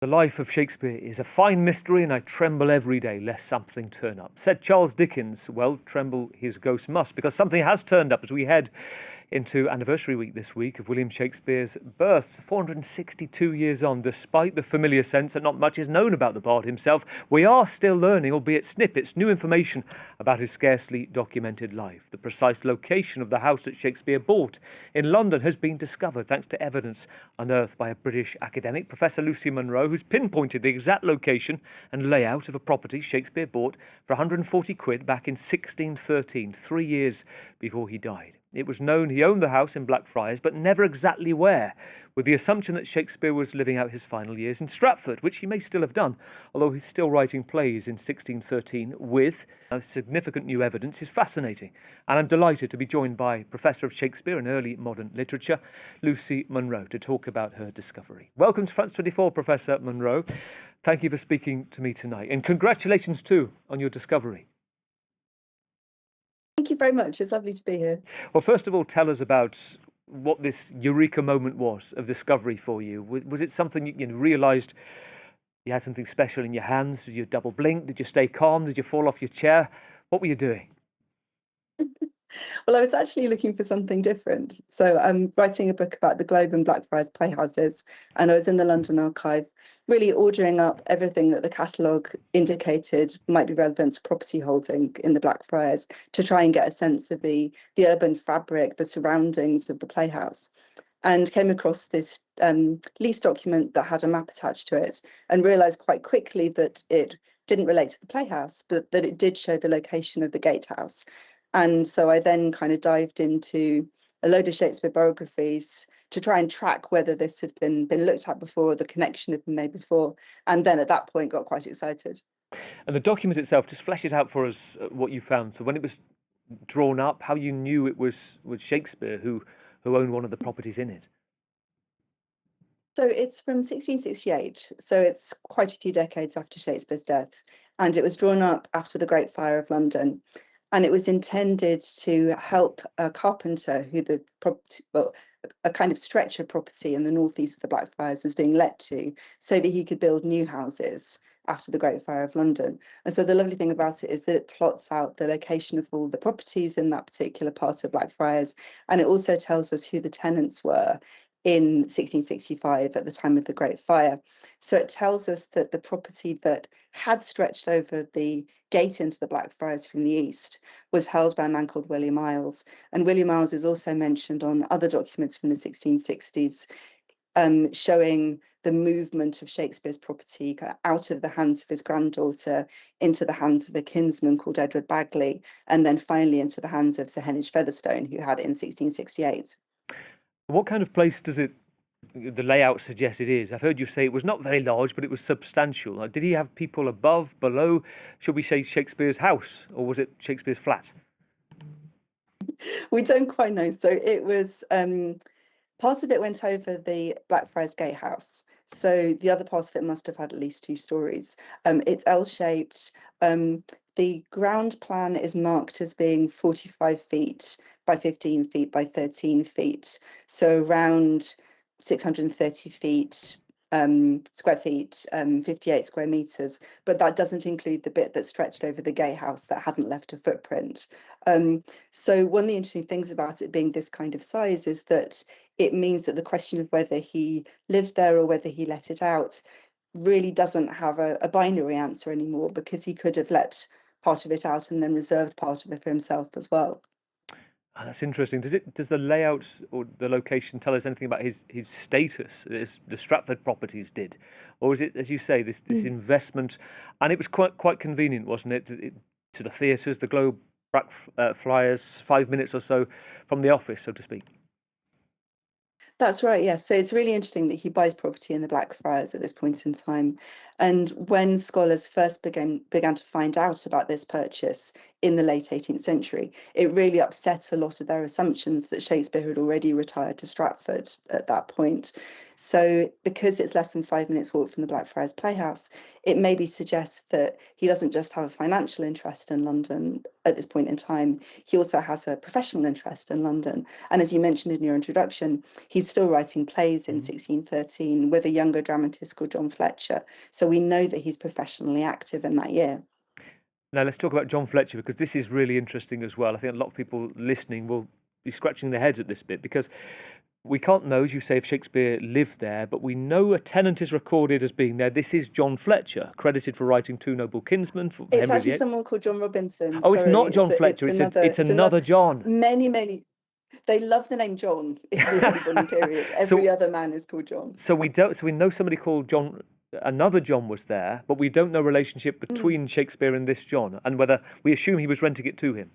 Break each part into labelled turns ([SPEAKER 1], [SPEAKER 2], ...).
[SPEAKER 1] The life of Shakespeare is a fine mystery, and I tremble every day lest something turn up. Said Charles Dickens, well, tremble his ghost must, because something has turned up as we head into anniversary week this week of William Shakespeare's birth. 462 years on, despite the familiar sense that not much is known about the bard himself, we are still learning, albeit snippets, new information about his scarcely documented life. The precise location of the house that Shakespeare bought in London has been discovered thanks to evidence unearthed by a British academic, Professor Lucy Munro, who's pinpointed the exact location and layout of a property Shakespeare bought for 140 quid back in 1613, 3 years before he died. It was known he owned the house in Blackfriars, but never exactly where, with the assumption that Shakespeare was living out his final years in Stratford, which he may still have done, although he's still writing plays in 1613 with significant new evidence is fascinating. And I'm delighted to be joined by Professor of Shakespeare and Early Modern Literature, Lucy Munro, to talk about her discovery. Welcome to France 24, Professor Munro. Thank you for speaking to me tonight, and congratulations too on your discovery.
[SPEAKER 2] Thank you very much. It's lovely to be here.
[SPEAKER 1] Well, first of all, tell us about what this eureka moment was of discovery for you. Was it something you realised you had something special in your hands? Did you double blink? Did you stay calm? Did you fall off your chair? What were you doing?
[SPEAKER 2] Well, I was actually looking for something different. So I'm writing a book about the Globe and Blackfriars playhouses, and I was in the London Archive, really ordering up everything that the catalogue indicated might be relevant to property holding in the Blackfriars to try and get a sense of the urban fabric, the surroundings of the playhouse. And came across this lease document that had a map attached to it, and realised quite quickly that it didn't relate to the playhouse, but that it did show the location of the gatehouse. And so I then kind of dived into a load of Shakespeare biographies to try and track whether this had been looked at before, or the connection had been made before. And then at that point got quite excited.
[SPEAKER 1] And the document itself, just flesh it out for us, what you found. So when it was drawn up, how you knew it was Shakespeare who owned one of the properties in it.
[SPEAKER 2] So it's from 1668, so it's quite a few decades after Shakespeare's death. And it was drawn up after the Great Fire of London. And it was intended to help a carpenter who the property, well, a kind of stretcher property in the northeast of the Blackfriars was being let to, so that he could build new houses after the Great Fire of London. And so the lovely thing about it is that it plots out the location of all the properties in that particular part of Blackfriars, and it also tells us who the tenants were in 1665 at the time of the Great Fire. So it tells us that the property that had stretched over the gate into the Blackfriars from the east was held by a man called William Miles. And William Miles is also mentioned on other documents from the 1660s, showing the movement of Shakespeare's property out of the hands of his granddaughter into the hands of a kinsman called Edward Bagley, and then finally into the hands of Sir Heneage Featherstone, who had it in 1668.
[SPEAKER 1] What kind of place does the layout suggest it is? I've heard you say it was not very large, but it was substantial. Did he have people above, below? Should we say Shakespeare's house, or was it Shakespeare's flat?
[SPEAKER 2] We don't quite know. So it was, part of it went over the Blackfriars Gatehouse. So the other part of it must have had at least 2 stories. It's L-shaped. The ground plan is marked as being 45 feet by 15 feet by 13 feet. So around 630 feet, square feet, 58 square meters, but that doesn't include the bit that stretched over the gatehouse that hadn't left a footprint. So one of the interesting things about it being this kind of size is that it means that the question of whether he lived there or whether he let it out really doesn't have a binary answer anymore, because he could have let part of it out and then reserved part of it for himself as well.
[SPEAKER 1] That's interesting. Does the layout or the location tell us anything about his status, as the Stratford properties did, or is it, as you say, this investment? And it was quite convenient, wasn't it, to the theatres, the Globe, Blackfriars, 5 minutes or so from the office, so to speak.
[SPEAKER 2] That's right, yes. So it's really interesting that he buys property in the Blackfriars at this point in time. And when scholars first began to find out about this purchase in the late 18th century. It really upset a lot of their assumptions that Shakespeare had already retired to Stratford at that point. So because it's less than 5 minutes walk from the Blackfriars Playhouse, it maybe suggests that he doesn't just have a financial interest in London at this point in time, he also has a professional interest in London. And as you mentioned in your introduction, he's still writing plays in 1613 with a younger dramatist called John Fletcher. So we know that he's professionally active in that year.
[SPEAKER 1] Now, let's talk about John Fletcher, because this is really interesting as well. I think a lot of people listening will be scratching their heads at this bit, because we can't know, as you say, if Shakespeare lived there, but we know a tenant is recorded as being there. This is John Fletcher, credited for writing Two Noble Kinsmen for
[SPEAKER 2] It's
[SPEAKER 1] Henry
[SPEAKER 2] actually
[SPEAKER 1] VIII.
[SPEAKER 2] someone called John Robinson.
[SPEAKER 1] Oh, it's
[SPEAKER 2] Sorry,
[SPEAKER 1] not John Fletcher. It's another John.
[SPEAKER 2] Many. They love the name John in the early modern period. Every other man is called John.
[SPEAKER 1] So we know somebody called John. Another John was there, but we don't know relationship between Shakespeare and this John, and whether we assume he was renting it to him.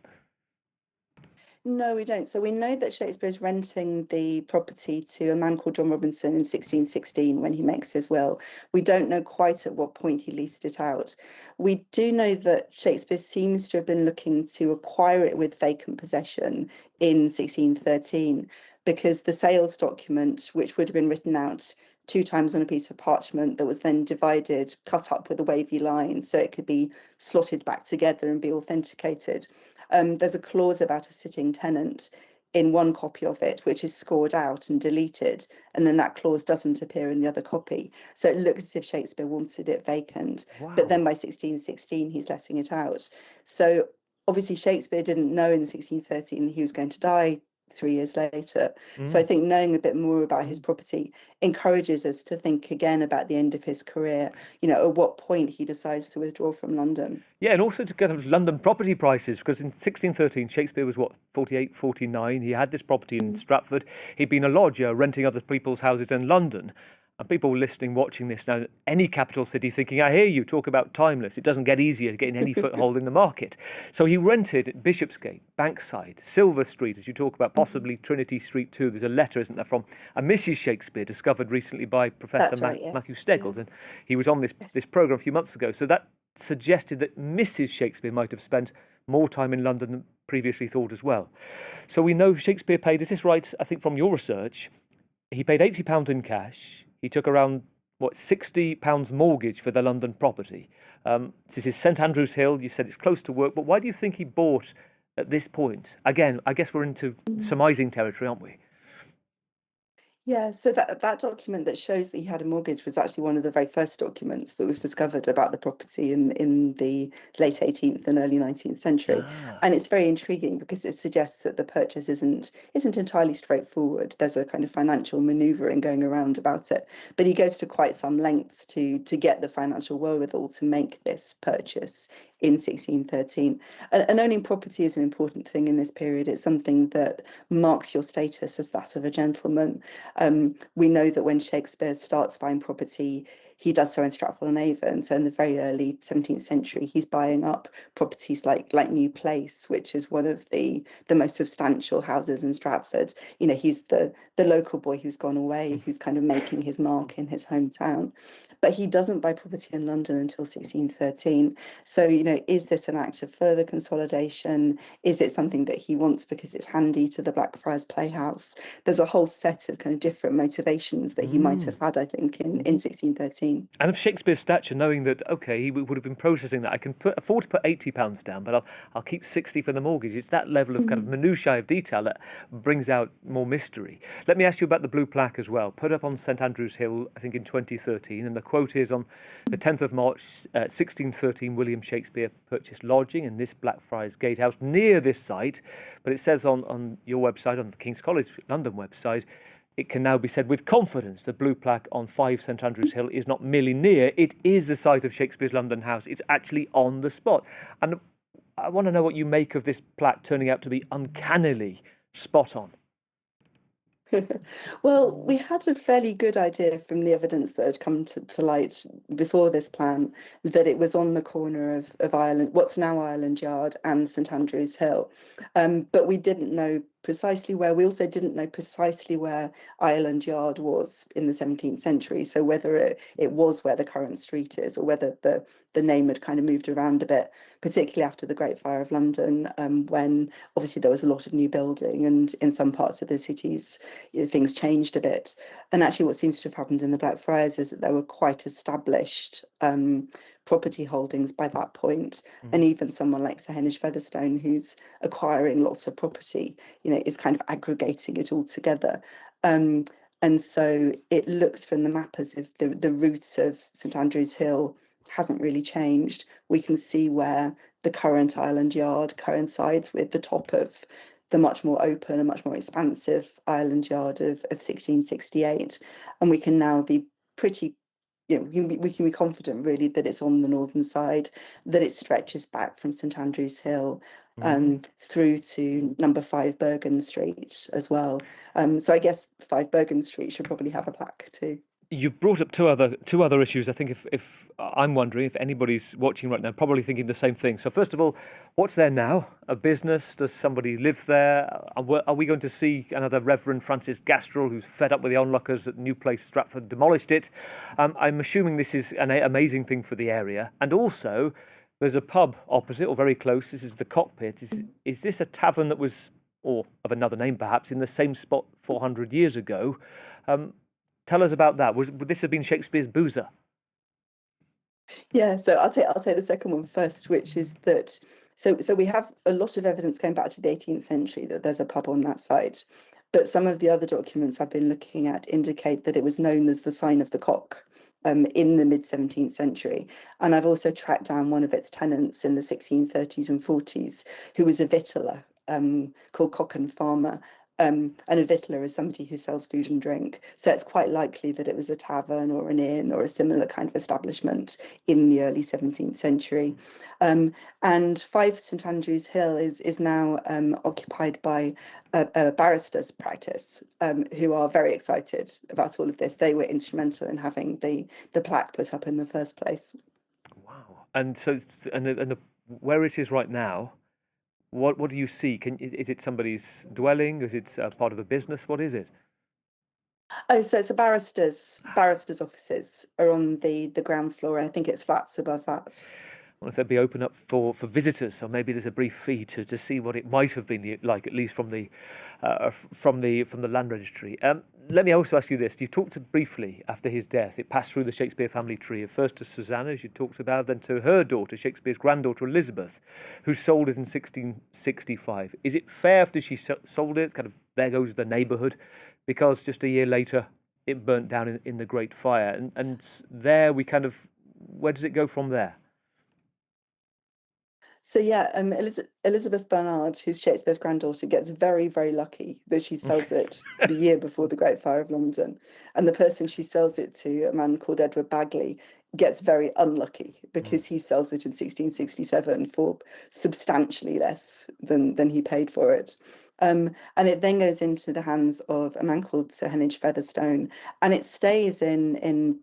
[SPEAKER 2] No, we don't. So we know that Shakespeare's renting the property to a man called John Robinson in 1616 when he makes his will. We don't know quite at what point he leased it out. We do know that Shakespeare seems to have been looking to acquire it with vacant possession in 1613, because the sales document, which would have been written out 2 times on a piece of parchment that was then divided, cut up with a wavy line so it could be slotted back together and be authenticated. There's a clause about a sitting tenant in one copy of it, which is scored out and deleted, and then that clause doesn't appear in the other copy. So it looks as if Shakespeare wanted it vacant, but then by 1616 he's letting it out. So obviously Shakespeare didn't know in 1613 he was going to die 3 years later. So I think knowing a bit more about his property encourages us to think again about the end of his career, at what point he decides to withdraw from London.
[SPEAKER 1] Yeah, and also to kind of London property prices, because in 1613, Shakespeare was, 48, 49. He had this property in Stratford. He'd been a lodger renting other people's houses in London. And people listening, watching this now, any capital city thinking, I hear you talk about timeless. It doesn't get easier to getting any foothold in the market. So he rented Bishopsgate, Bankside, Silver Street, as you talk about, possibly Trinity Street too. There's a letter, isn't there, from a Mrs. Shakespeare discovered recently by Professor Matthew Steggles. And he was on this programme a few months ago. So that suggested that Mrs. Shakespeare might have spent more time in London than previously thought as well. So we know Shakespeare paid, is this right, I think from your research, he paid £80 in cash. He took around, £60 mortgage for the London property. This is St Andrew's Hill. You said it's close to work, but why do you think he bought at this point? Again, I guess we're into surmising territory, aren't we?
[SPEAKER 2] Yeah, so that document that shows that he had a mortgage was actually one of the very first documents that was discovered about the property in the late 18th and early 19th century. And it's very intriguing because it suggests that the purchase isn't entirely straightforward. There's a kind of financial maneuvering going around about it. But he goes to quite some lengths to get the financial wherewithal to make this purchase in 1613. And owning property is an important thing in this period. It's something that marks your status as that of a gentleman. We know that when Shakespeare starts buying property, he does so in Stratford-on-Avon. So in the very early 17th century, he's buying up properties like New Place, which is one of the most substantial houses in Stratford. He's the local boy who's gone away, who's kind of making his mark in his hometown. But he doesn't buy property in London until 1613. So, is this an act of further consolidation? Is it something that he wants because it's handy to the Blackfriars Playhouse? There's a whole set of kind of different motivations that he might have had, I think, in 1613.
[SPEAKER 1] And of Shakespeare's stature, knowing that, okay, he would have been processing that, I can afford to put £80 down, but I'll keep 60 for the mortgage. It's that level of kind of minutiae of detail that brings out more mystery. Let me ask you about the blue plaque as well. Put up on St Andrew's Hill, I think in 2013, and the quote is, on the 10th of March, 1613, William Shakespeare purchased lodging in this Blackfriars Gatehouse near this site. But it says on your website, on the King's College London website, it can now be said with confidence the blue plaque on 5 St Andrew's Hill is not merely near, it is the site of Shakespeare's London house. It's actually on the spot. And I want to know what you make of this plaque turning out to be uncannily spot on.
[SPEAKER 2] Well, we had a fairly good idea from the evidence that had come to light before this plan that it was on the corner of Ireland, what's now Ireland Yard, and St Andrew's Hill. But we didn't know precisely where. We also didn't know precisely where Ireland Yard was in the 17th century. So whether it was where the current street is, or whether the name had kind of moved around a bit, particularly after the Great Fire of London, when obviously there was a lot of new building, and in some parts of the cities, things changed a bit. And actually what seems to have happened in the Blackfriars is that there were quite established property holdings by that point. And even someone like Sir Henish Featherstone, who's acquiring lots of property, is kind of aggregating it all together. And so it looks from the map as if the route of St Andrew's Hill hasn't really changed. We can see where the current Ireland Yard coincides with the top of the much more open and much more expansive Ireland Yard of 1668. And we can now be pretty, we can be confident really that it's on the northern side, that it stretches back from St Andrew's Hill through to number 5 Bergen Street as well. So I guess 5 Bergen Street should probably have a plaque too.
[SPEAKER 1] You've brought up two other issues. I think if I'm wondering if anybody's watching right now, probably thinking the same thing. So first of all, what's there now? A business? Does somebody live there? Are we going to see another Reverend Francis Gastrell, who's fed up with the onlookers at New Place, Stratford, demolished it? I'm assuming this is an amazing thing for the area. And also, there's a pub opposite, or very close. This is the Cockpit. Is this a tavern that was, or of another name perhaps, in the same spot 400 years ago? Tell us about that. Would this have been Shakespeare's boozer?
[SPEAKER 2] Yeah, so I'll take the second one first, which is that so we have a lot of evidence going back to the 18th century that there's a pub on that site, but some of the other documents I've been looking at indicate that it was known as the Sign of the Cock in the mid 17th century. And I've also tracked down one of its tenants in the 1630s and 40s, who was a victualler called Cock and Farmer. And a victualler is somebody who sells food and drink. So it's quite likely that it was a tavern or an inn or a similar kind of establishment in the early 17th century. And 5 St Andrew's Hill is now occupied by a barrister's practice, who are very excited about all of this. They were instrumental in having the plaque put up in the first place.
[SPEAKER 1] Wow. And so, where it is right now, what do you see? Is it somebody's dwelling? Is it part of a business? What is it?
[SPEAKER 2] Oh, so it's a barrister's offices are on the ground floor. I think it's flats above that.
[SPEAKER 1] Well, if they'd be open up for visitors, or maybe there's a brief fee to see what it might have been like, at least from the land registry. Let me also ask you this: you talked briefly after his death. It passed through the Shakespeare family tree, at first to Susanna, as you talked about, then to her daughter, Shakespeare's granddaughter Elizabeth, who sold it in 1665. Is it fair after she sold it? Kind of there goes the neighbourhood, because just a year later it burnt down in the Great Fire, and there we kind of, where does it go from there?
[SPEAKER 2] So yeah, Elizabeth Bernard, who's Shakespeare's granddaughter, gets very, very lucky that she sells it the year before the Great Fire of London. And the person she sells it to, a man called Edward Bagley, gets very unlucky because he sells it in 1667 for substantially less than he paid for it. And it then goes into the hands of a man called Sir Henish Featherstone, and it stays in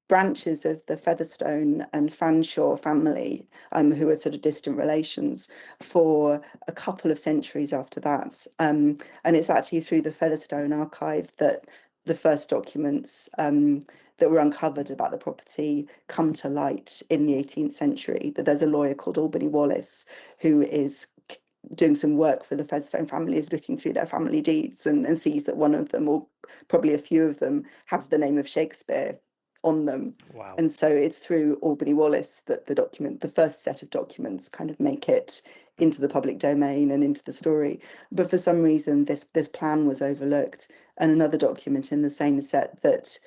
[SPEAKER 2] branches of the Featherstone and Fanshawe family, who are sort of distant relations, for a couple of centuries after that. And it's actually through the Featherstone archive that the first documents that were uncovered about the property come to light in the 18th century, that there's a lawyer called Albany Wallis who is doing some work for the Featherstone family, is looking through their family deeds and sees that one of them, or probably a few of them, have the name of Shakespeare on them.
[SPEAKER 1] Wow.
[SPEAKER 2] And so it's through Albany Wallis that the first set of documents kind of make it into the public domain and into the story. But for some reason, this plan was overlooked. And another document in the same set that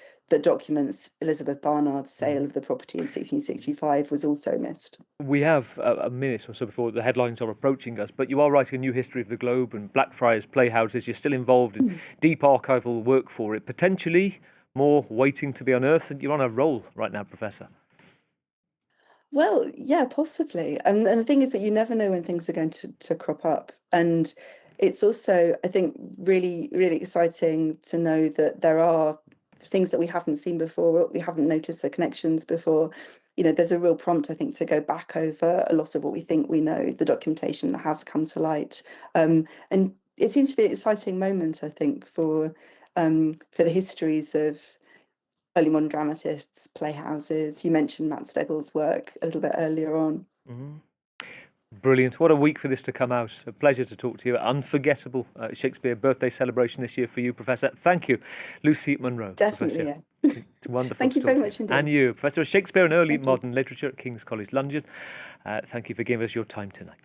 [SPEAKER 2] documents Elizabeth Barnard's sale of the property in 1665 was also missed.
[SPEAKER 1] We have a minute or so before the headlines are approaching us, but you are writing a new history of the globe and Blackfriars Playhouses. You're still involved in deep archival work for it, potentially more waiting to be unearthed, and you're on a roll right now, Professor.
[SPEAKER 2] Well, yeah, possibly. And the thing is that you never know when things are going to crop up. And it's also, I think, really, really exciting to know that there are things that we haven't seen before, we haven't noticed the connections before. There's a real prompt, I think, to go back over a lot of what we think we know, the documentation that has come to light. And it seems to be an exciting moment, I think, for the histories of early modern dramatists, playhouses. You mentioned Matt Steggall's work a little bit earlier on.
[SPEAKER 1] Brilliant. What a week for this to come out. A pleasure to talk to you. Unforgettable Shakespeare birthday celebration this year for you, Professor. Thank you, Lucy Munro.
[SPEAKER 2] Definitely,
[SPEAKER 1] Professor.
[SPEAKER 2] yeah.
[SPEAKER 1] It's wonderful
[SPEAKER 2] Thank
[SPEAKER 1] to
[SPEAKER 2] you
[SPEAKER 1] talk
[SPEAKER 2] very
[SPEAKER 1] to
[SPEAKER 2] much
[SPEAKER 1] you.
[SPEAKER 2] indeed.
[SPEAKER 1] And you, Professor of Shakespeare and Early
[SPEAKER 2] Thank you.
[SPEAKER 1] Modern Literature at King's College London. Thank you for giving us your time tonight.